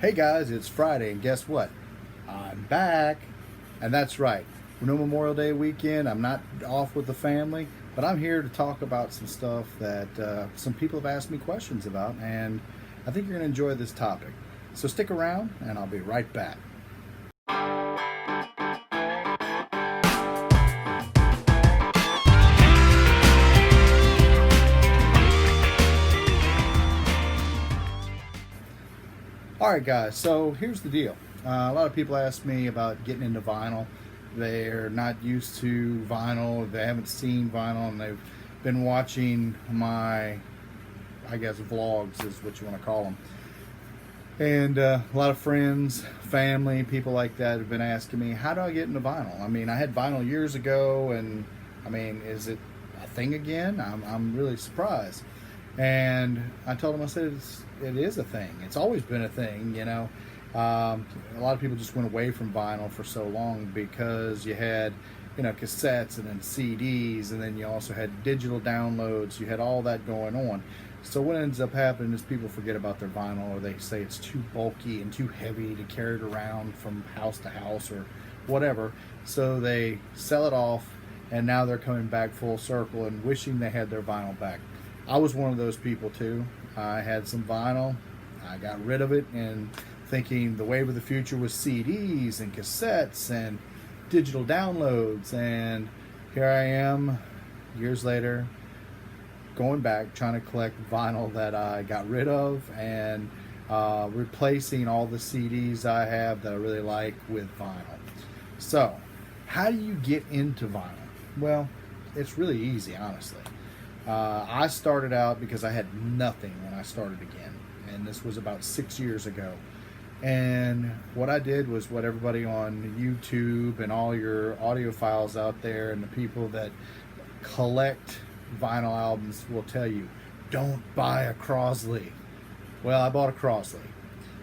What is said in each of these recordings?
Hey guys, it's Friday, and guess what? I'm back. And that's right. No Memorial Day weekend. I'm not off with the family, but I'm here to talk about some stuff that some people have asked me questions about, and I think you're going to enjoy this topic. So stick around, and I'll be right back. All right, guys, so here's the deal. A lot of people ask me about getting into vinyl. They're not used to vinyl, they haven't seen vinyl, and they've been watching my, I guess, vlogs is what you want to call them. And a lot of friends, family, people like that have been asking me, how do I get into vinyl? I mean, I had vinyl years ago, and I mean, is it a thing again? I'm really surprised. And I told them, I said, it is a thing. It's always been a thing, you know. A lot of people just went away from vinyl for so long because you had, you know, cassettes and then CDs, and then you also had digital downloads. You had all that going on. So what ends up happening is people forget about their vinyl, or they say it's too bulky and too heavy to carry it around from house to house or whatever. So they sell it off, and now they're coming back full circle and wishing they had their vinyl back. I was one of those people too. I had some vinyl. I got rid of it and thinking the wave of the future was CDs and cassettes and digital downloads. And here I am, years later, going back, trying to collect vinyl that I got rid of and replacing all the CDs I have that I really like with vinyl. So, how do you get into vinyl? Well, it's really easy, honestly. I started out because I had nothing when I started again, and this was about 6 years ago. And what I did was what everybody on YouTube and all your audiophiles out there and the people that collect vinyl albums will tell you, don't buy a Crosley. Well, I bought a Crosley.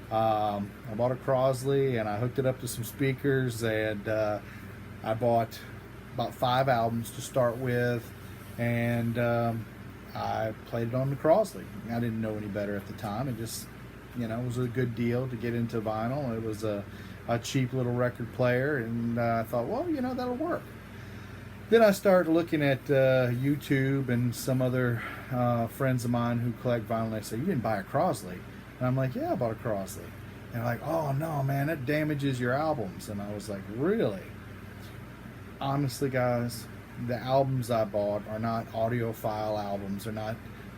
I bought a Crosley and I hooked it up to some speakers, and I bought about 5 albums to start with. And I played it on the Crosley. I didn't know any better at the time. It just, you know, it was a good deal to get into vinyl. It was a cheap little record player, and I thought, well, you know, that'll work. Then I started looking at YouTube and some other friends of mine who collect vinyl. They say, you didn't buy a Crosley? And I'm like, yeah, I bought a Crosley. And they're like, oh, no, man, that damages your albums. And I was like, really? Honestly, guys, the albums I bought are not audiophile albums.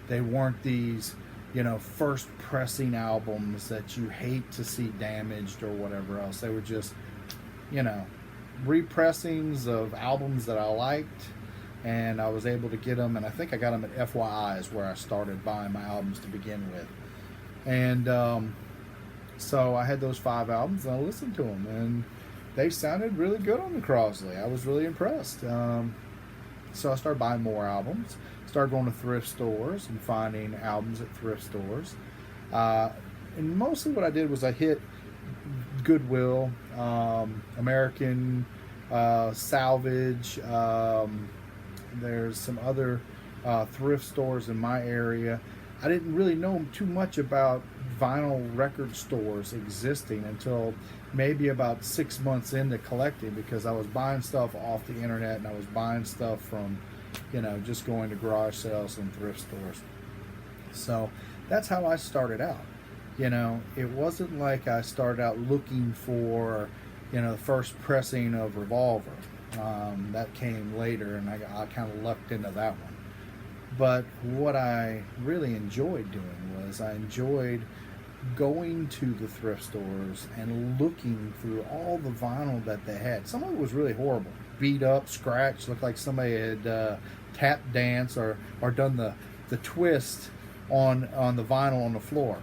They weren't these, you know, first pressing albums that you hate to see damaged or whatever else. They were just, you know, repressings of albums that I liked, and I was able to get them, and I think I got them at FYI is where I started buying my albums to begin with. And so I had those 5 albums, and I listened to them, and they sounded really good on the Crosley. I was really impressed. So I started buying more albums, started going to thrift stores and finding albums at thrift stores. And mostly what I did was I hit Goodwill, American Salvage. There's some other thrift stores in my area. I didn't really know too much about vinyl record stores existing until maybe about 6 months into collecting, because I was buying stuff off the internet and I was buying stuff from, you know, just going to garage sales and thrift stores. So that's how I started out. You know, it wasn't like I started out looking for, you know, the first pressing of Revolver. That came later, and I kind of lucked into that one. But what I really enjoyed doing was I enjoyed going to the thrift stores and looking through all the vinyl that they had. Some of it was really horrible, beat up, scratched, looked like somebody had tap danced or done the twist on the vinyl on the floor.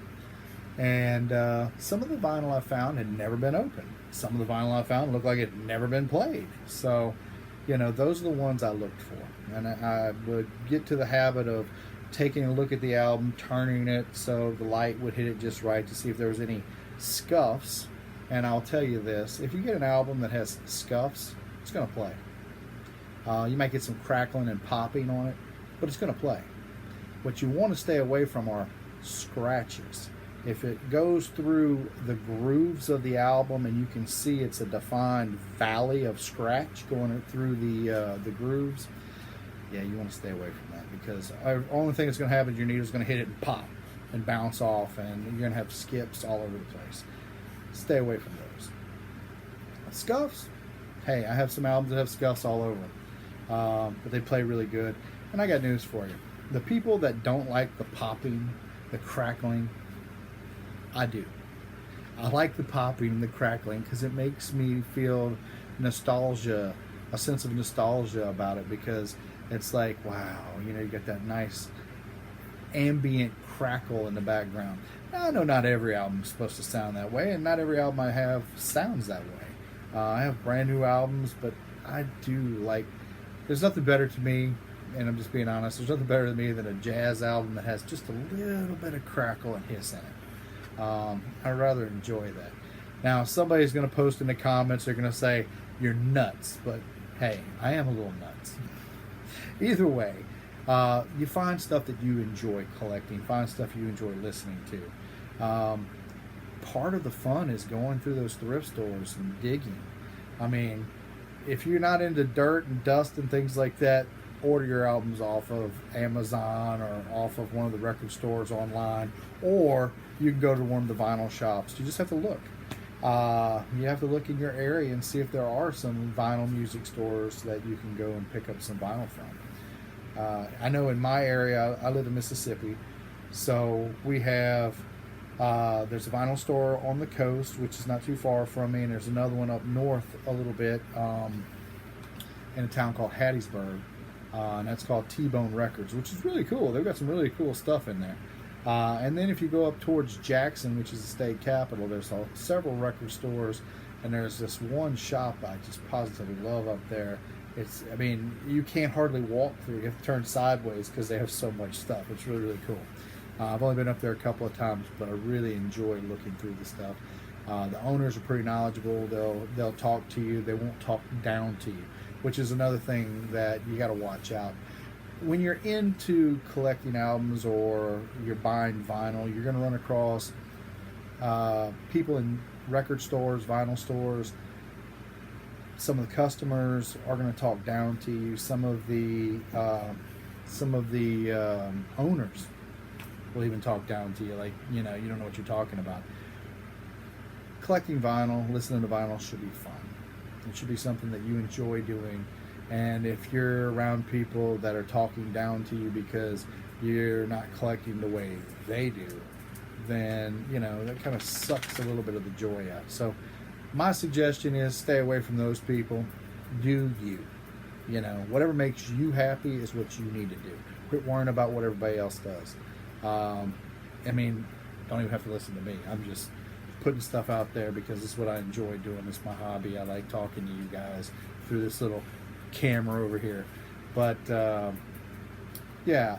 And some of the vinyl I found had never been opened. Some of the vinyl I found looked like it had never been played. So, you know, those are the ones I looked for. And I would get to the habit of taking a look at the album, turning it so the light would hit it just right to see if there was any scuffs. And I'll tell you this, if you get an album that has scuffs, it's going to play. You might get some crackling and popping on it, but it's going to play. What you want to stay away from are scratches. If it goes through the grooves of the album and you can see it's a defined valley of scratch going through the grooves, yeah, you want to stay away from that, because the only thing that's going to happen is your needle's going to hit it and pop and bounce off, and you're going to have skips all over the place. Stay away from those. Scuffs, hey, I have some albums that have scuffs all over them, but they play really good. And I got news for you. The people that don't like the popping, the crackling, I do. I like the popping and the crackling because it makes me feel nostalgia, a sense of nostalgia about it, because it's like, wow, you know, you got that nice ambient crackle in the background. Now, I know not every album is supposed to sound that way, and not every album I have sounds that way. I have brand new albums, but I do like, there's nothing better to me, and I'm just being honest, there's nothing better to me than a jazz album that has just a little bit of crackle and hiss in it. I'd rather enjoy that. Now, somebody's going to post in the comments, they're going to say, you're nuts, but hey, I am a little nuts. Either way, you find stuff that you enjoy collecting, find stuff you enjoy listening to. Part of the fun is going through those thrift stores and digging. I mean, if you're not into dirt and dust and things like that, order your albums off of Amazon or off of one of the record stores online, or you can go to one of the vinyl shops. You just have to look. You have to look in your area and see if there are some vinyl music stores that you can go and pick up some vinyl from. I know in my area, I live in Mississippi, so we have there's a vinyl store on the coast, which is not too far from me, and there's another one up north a little bit in a town called Hattiesburg, and that's called T-Bone Records, which is really cool. They've got some really cool stuff in there. And then if you go up towards Jackson, which is the state capital, there's several record stores, and there's this one shop I just positively love up there. I mean, you can't hardly walk through. You have to turn sideways because they have so much stuff. It's really, really cool. I've only been up there a couple of times, but I really enjoy looking through the stuff. The owners are pretty knowledgeable. They'll talk to you. They won't talk down to you, which is another thing that you got to watch out. When you're into collecting albums or you're buying vinyl, you're going to run across people in record stores, vinyl stores. Some of the customers are going to talk down to you. Some of the owners will even talk down to you, like, you know, you don't know what you're talking about. Collecting vinyl, listening to vinyl should be fun. It should be something that you enjoy doing. And if you're around people that are talking down to you because you're not collecting the way they do, then, you know, that kind of sucks a little bit of the joy out. So my suggestion is stay away from those people. Do you. You know, whatever makes you happy is what you need to do. Quit worrying about what everybody else does. I mean, don't even have to listen to me. I'm just putting stuff out there because it's what I enjoy doing. It's my hobby. I like talking to you guys through this little camera over here. But yeah,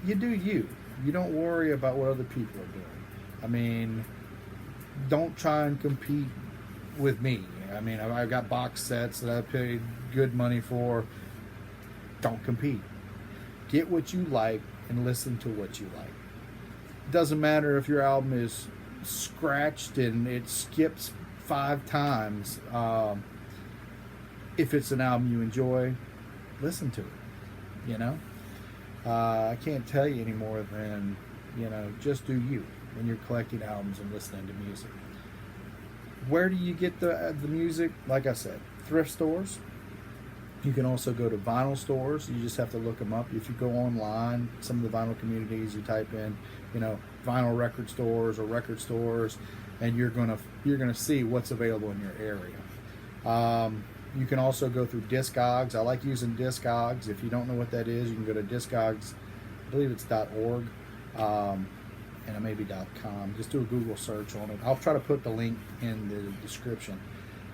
you do you. You don't worry about what other people are doing. I mean, don't try and compete with me. I mean, I've got box sets that I paid good money for. Don't compete. Get what you like and listen to what you like. It doesn't matter if your album is scratched and it skips 5 times. If it's an album you enjoy, listen to it. You know, I can't tell you any more than, you know, just do you when you're collecting albums and listening to music. Where do you get the music? Like I said, thrift stores. You can also go to vinyl stores. You just have to look them up. If you go online, some of the vinyl communities, you type in, you know, vinyl record stores or record stores, and you're gonna see what's available in your area. You can also go through Discogs. I like using Discogs. If you don't know what that is, you can go to Discogs. I believe it's .org, and it may be .com. Just do a Google search on it. I'll try to put the link in the description.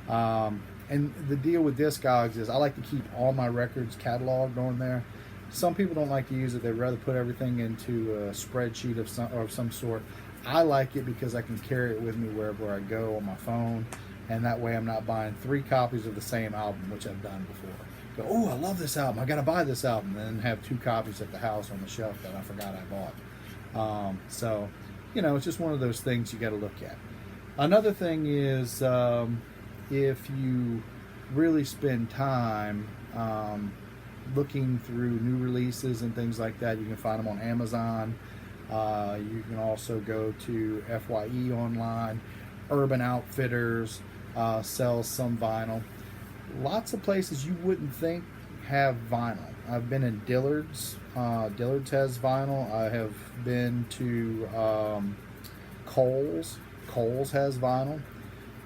And the deal with Discogs is I like to keep all my records cataloged on there. Some people don't like to use it. They'd rather put everything into a spreadsheet of some sort. I like it because I can carry it with me wherever I go on my phone, and that way I'm not buying 3 copies of the same album, which I've done before. Go, oh, I love this album. I got to buy this album, and then have 2 copies at the house on the shelf that I forgot I bought. So you know, it's just one of those things you got to look at. Another thing is, if you really spend time looking through new releases and things like that, you can find them on Amazon. You can also go to FYE online. Urban Outfitters sells some vinyl. Lots of places you wouldn't think have vinyl. I've been in Dillard's. Dillard's has vinyl. I have been to Kohl's. Kohl's has vinyl.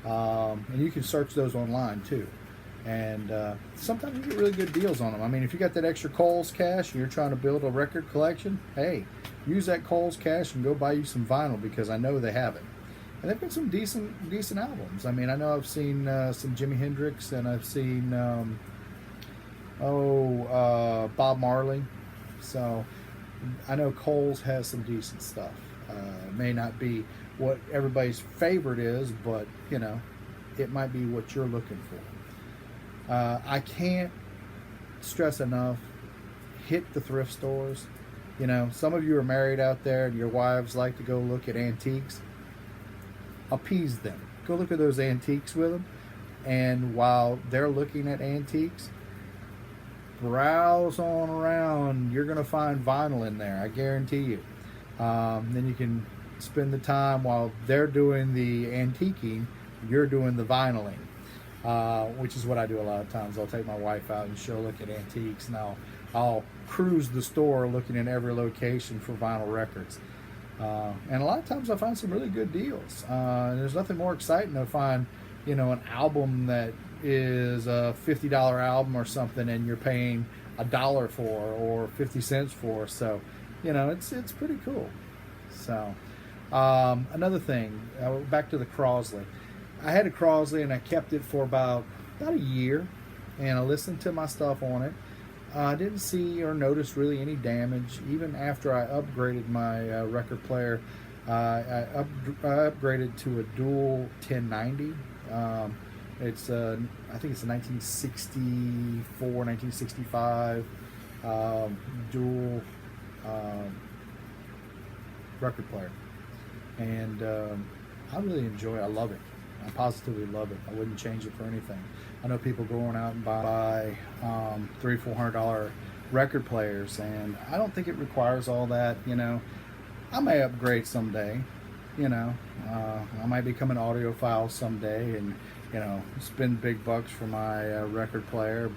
And you can search those online too. And sometimes you get really good deals on them. I mean, if you got that extra Kohl's cash and you're trying to build a record collection, hey, use that Kohl's cash and go buy you some vinyl, because I know they have it. And they've got some decent albums. I mean, I know I've seen some Jimi Hendrix, and I've seen Bob Marley. So I know Kohl's has some decent stuff. May not be what everybody's favorite is, but you know, it might be what you're looking for. I can't stress enough, hit the thrift stores. You know, some of you are married out there and your wives like to go look at antiques. Appease them. Go look at those antiques with them. And while they're looking at antiques, browse on around. You're going to find vinyl in there, I guarantee you. Then you can spend the time while they're doing the antiquing, you're doing the vinyling. Which is what I do a lot of times. I'll take my wife out and she'll look at antiques, and I'll cruise the store looking in every location for vinyl records. And a lot of times I find some really good deals. And there's nothing more exciting to find, you know, an album that is a $50 album or something, and you're paying $1 for or 50 cents for. So, you know, it's pretty cool. So, another thing, back to the Crosley. I had a Crosley and I kept it for about a year, and I listened to my stuff on it. I didn't see or notice really any damage. Even after I upgraded my record player, I upgraded to a dual 1090. It's I think it's a 1964, 1965 dual record player, and I really enjoy it. I love it. I positively love it. I wouldn't change it for anything. I know people going out and buy $300-400 record players, and I don't think it requires all that. You know, I may upgrade someday. You know, I might become an audiophile someday, and you know, spend big bucks for my record player,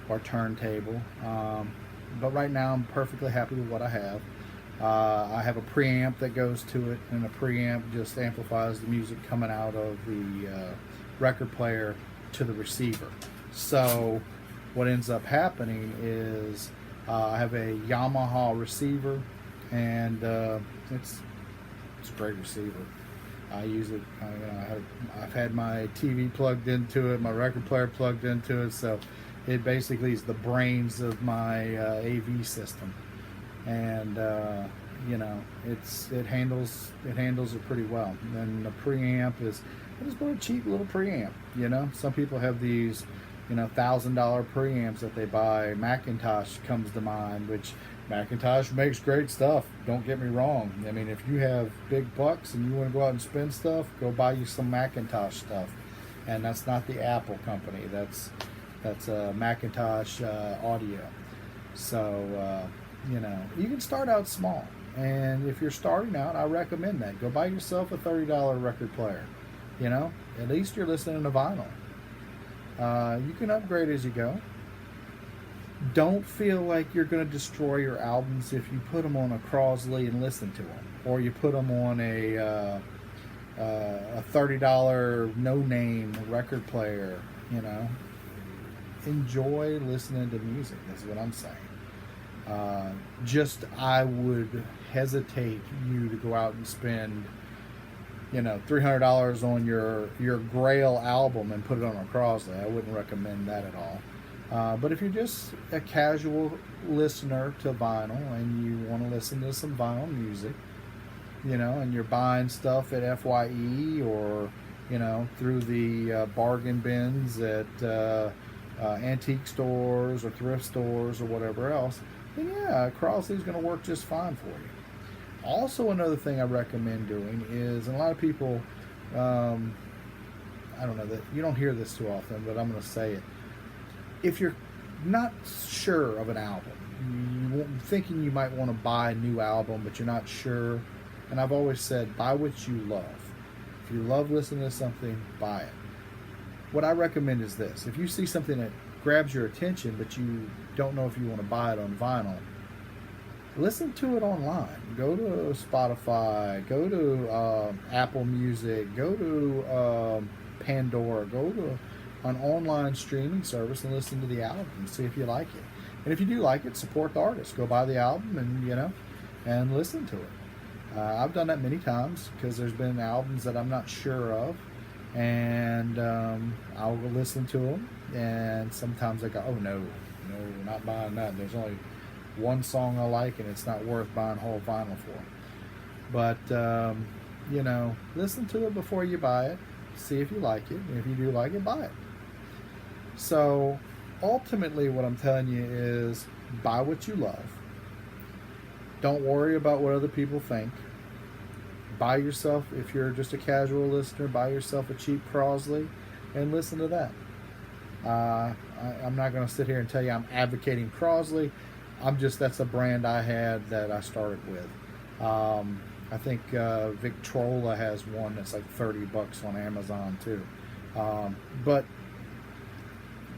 or turntable. But right now, I'm perfectly happy with what I have. I have a preamp that goes to it, and a preamp just amplifies the music coming out of the record player to the receiver. So what ends up happening is I have a Yamaha receiver, and it's a great receiver. I use it. I've had my TV plugged into it, my record player plugged into it, so it basically is the brains of my AV system. And you know, it handles it pretty well. And the preamp is just a cheap little preamp. You know, some people have these, you know, $1,000 preamps that they buy. Macintosh comes to mind, which Macintosh makes great stuff. Don't get me wrong. I mean, if you have big bucks and you want to go out and spend stuff, go buy you some Macintosh stuff. And that's not the Apple company. That's Macintosh audio. So you know, you can start out small, and if you're starting out, I recommend that. Go buy yourself a $30 record player. You know, at least you're listening to vinyl. You can upgrade as you go. Don't feel like you're going to destroy your albums if you put them on a Crosley and listen to them, or you put them on a $30 no-name record player. You know, enjoy listening to music. That's what I'm saying. I would hesitate you to go out and spend, you know, $300 on your Grail album and put it on a Crosley. I wouldn't recommend that at all. But if you're just a casual listener to vinyl and you want to listen to some vinyl music, you know, and you're buying stuff at FYE or, you know, through the bargain bins at antique stores or thrift stores or whatever else, then yeah, Crosley's going to work just fine for you. Also, another thing I recommend doing is, and a lot of people, I don't know that you don't hear this too often, but I'm going to say it. If you're not sure of an album, you're thinking you might want to buy a new album, but you're not sure, and I've always said, buy what you love. If you love listening to something, buy it. What I recommend is this. If you see something that grabs your attention, but you don't know if you want to buy it on vinyl, listen to it online. Go to Spotify, go to Apple Music, go to Pandora, go to an online streaming service and listen to the album and see if you like it. And if you do like it, support the artist. Go buy the album and listen to it. I've done that many times because there's been albums that I'm not sure of, and I'll go listen to them. And sometimes I go, oh no, not buying that. There's only one song I like, and it's not worth buying whole vinyl for. But listen to it before you buy it. See if you like it, and if you do like it, buy it. So ultimately, what I'm telling you is buy what you love. Don't worry about what other people think. Buy yourself, if you're just a casual listener, buy yourself a cheap Crosley and listen to that. I'm not going to sit here and tell you I'm advocating Crosley. That's a brand I had that I started with. I think Victrola has one that's like $30 on Amazon too. But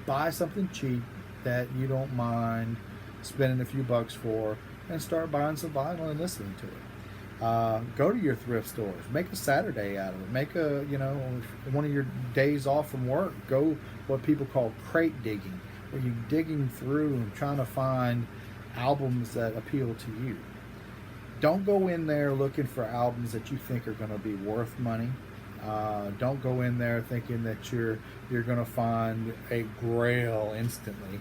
buy something cheap that you don't mind spending a few bucks for, and start buying some vinyl and listening to it. Go to your thrift stores. Make a Saturday out of it. Make one of your days off from work. Go what people call crate digging, where you're digging through and trying to find albums that appeal to you. Don't go in there looking for albums that you think are going to be worth money. Don't go in there thinking that you're going to find a grail instantly.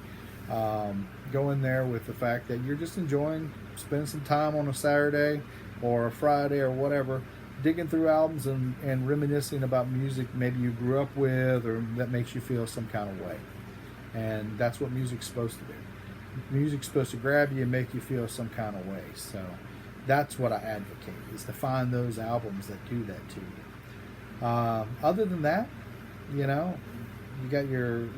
Go in there with the fact that you're just enjoying spending some time on a Saturday or a Friday or whatever, digging through albums and reminiscing about music maybe you grew up with or that makes you feel some kind of way. And that's what music's supposed to do. Music's supposed to grab you and make you feel some kind of way. So that's what I advocate, is to find those albums that do that to you. Other than that, you got your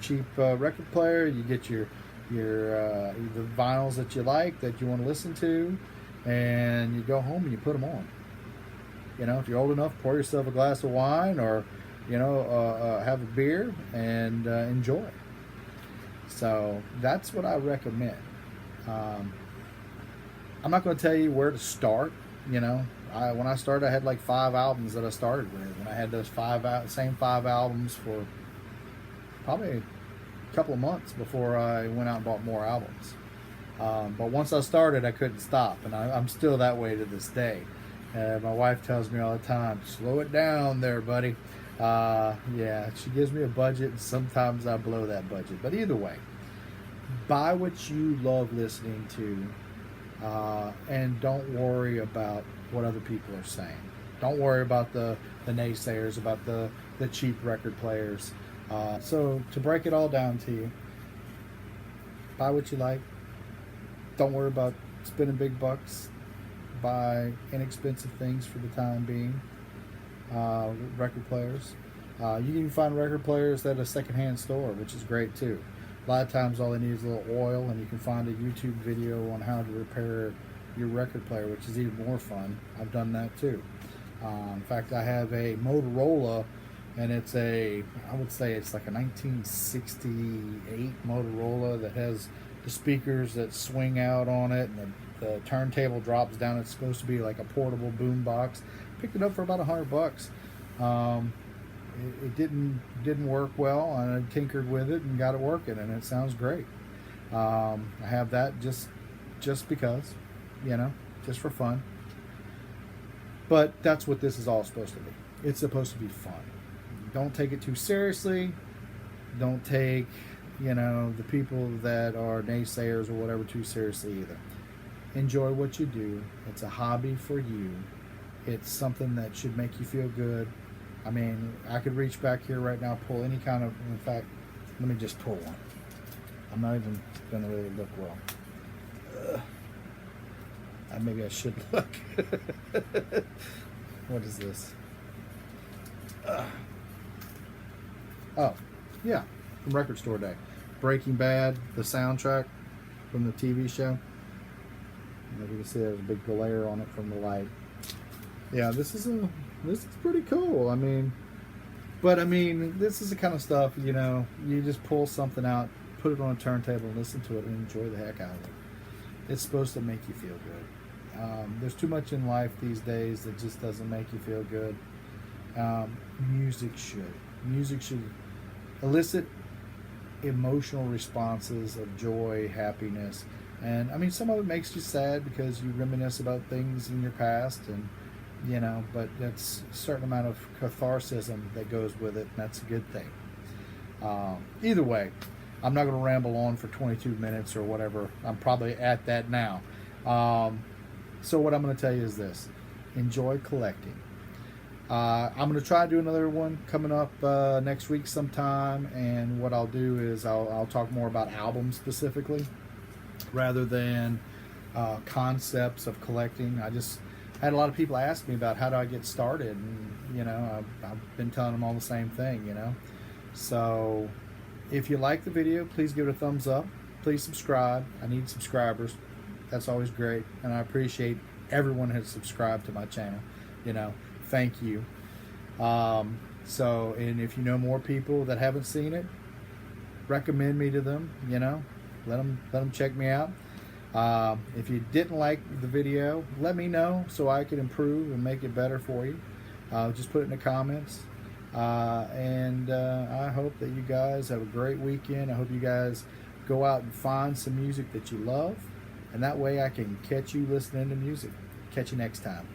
cheap record player. You get your the vinyls that you like, that you want to listen to, and you go home and you put them on. If you're old enough, pour yourself a glass of wine or have a beer and enjoy. So that's what I recommend. I'm not going to tell you where to start. When I started, I had like 5 albums that I started with, and I had those same 5 albums for probably a couple of months before I went out and bought more albums. But once I started, I couldn't stop, and I'm still that way to this day. My wife tells me all the time, slow it down there, buddy. She gives me a budget, and sometimes I blow that budget. But either way, buy what you love listening to, and don't worry about what other people are saying. Don't worry about the naysayers, about the cheap record players. So to break it all down to you, buy what you like. Don't worry about spending big bucks. Buy inexpensive things for the time being. Record players. You can find record players at a secondhand store, which is great too. A lot of times all they need is a little oil, and you can find a YouTube video on how to repair your record player, which is even more fun. I've done that too. In fact, I have a Motorola, and I would say it's like a 1968 Motorola that has the speakers that swing out on it, and the turntable drops down. It's supposed to be like a portable boom box. Picked it up for about $100. It didn't work well, and I tinkered with it and got it working, and it sounds great. I have that just because, just for fun. But that's what this is all supposed to be. It's supposed to be fun. Don't take it too seriously. Don't take, the people that are naysayers or whatever too seriously either. Enjoy what you do. It's a hobby for you. It's something that should make you feel good. I mean, I could reach back here right now, pull any kind of, in fact, let me just pull one. I'm not even going to really look well. Maybe I should look. What is this? Oh, yeah, from Record Store Day. Breaking Bad, the soundtrack from the TV show. And as you can see, there's a big glare on it from the light. Yeah, this is pretty cool. I mean, this is the kind of stuff, you know, you just pull something out, put it on a turntable, and listen to it, and enjoy the heck out of it. It's supposed to make you feel good. There's too much in life these days that just doesn't make you feel good. Music should. Music should elicit emotional responses of joy, happiness, and I mean, some of it makes you sad because you reminisce about things in your past, and you know, but that's a certain amount of catharsis that goes with it, and that's a good thing. Either way, I'm not going to ramble on for 22 minutes or whatever. I'm probably at that now. So what I'm going to tell you is this: enjoy collecting. I'm going to try to do another one coming up next week sometime, and what I'll do is I'll talk more about albums specifically rather than concepts of collecting. I just had a lot of people ask me about how do I get started, and you know, I've been telling them all the same thing, you know. So if you like the video, please give it a thumbs up. Please subscribe. I need subscribers. That's always great, and I appreciate everyone who has subscribed to my channel. You know, thank you. So, and if you know more people that haven't seen it, recommend me to them. You know, let them check me out. If you didn't like the video, let me know so I can improve and make it better for you. Just put it in the comments. And I hope that you guys have a great weekend. I hope you guys go out and find some music that you love, and that way I can catch you listening to music. Catch you next time.